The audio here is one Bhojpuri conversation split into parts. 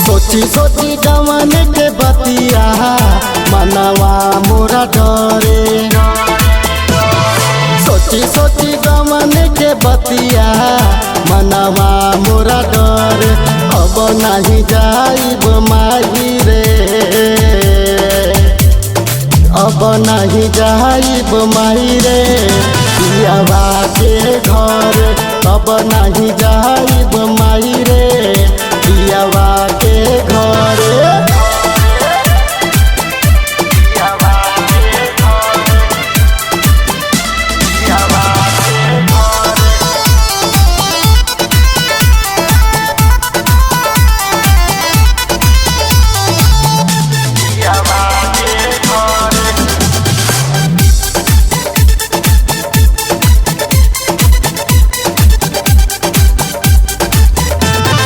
सोची सोची गवन के बतिया मनवा मोरा डरे। सोची सोची गवन के बतिया मनवा मोरा डरे। अब नहीं जाइब माही रे, अब नहीं जाइब माही रे पियावा के घर। अब नहीं जाइब माही रे पियावा के घर।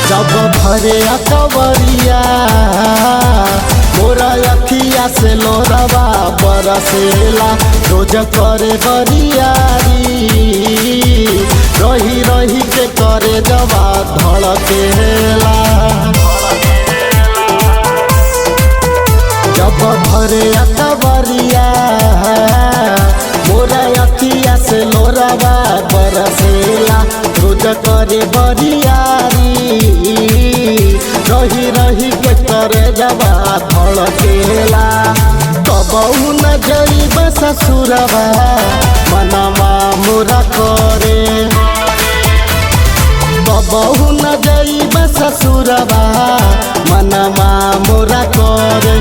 जब भरे अकबरिया मोरा अखिया से लोरवा बरसेला। रोज करे बरियारी रही रही के करे जवा धड़केला। जब भरे अकबरिया मोरा अखिया से लोरवा बरसेला। रोज करे बरियारी रही रही के करे जवा धड़केला। कबहू न जइब ससुरवा मनवा मोरा करे। कबहू न जइब ससुरवा मनवा मोरा करे।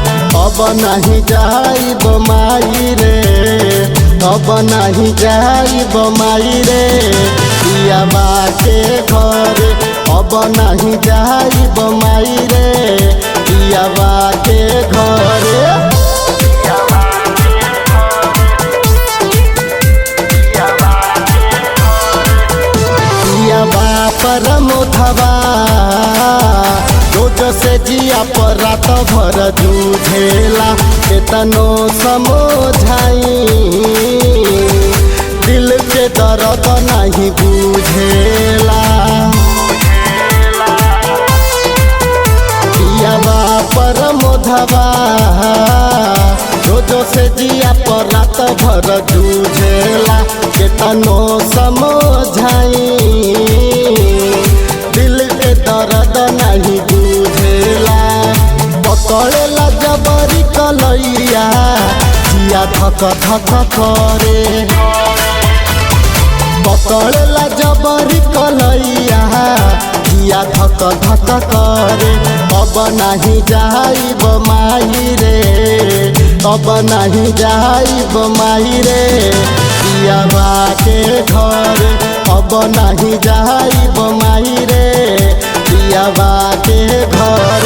अब नहीं जाइब माई रे, अब नहीं जाइब माई रे पियावा के घर। अब नहीं जाइब माई रे पियावा के घर। पियावा परमोधवा रोज से जिया पर रात भर जूझेला। केतनो समझाई दिल के दर्द नहीं बुझेला। पियावा परमोधवा रोज से जिया पर रात भर जूझेला। केतनो समझाई दिल के दर्द नहीं बुझेला। पकड़ेला जबरी कलैया जिया धक धक करे। पकड़ेला जबरी कलैया जिया धक धक करे। अब नहीं जाइब माही रे, अब नहीं जाइब माही रे पियावा के घर। अब नहीं जाइब माही रे पियावा के घर।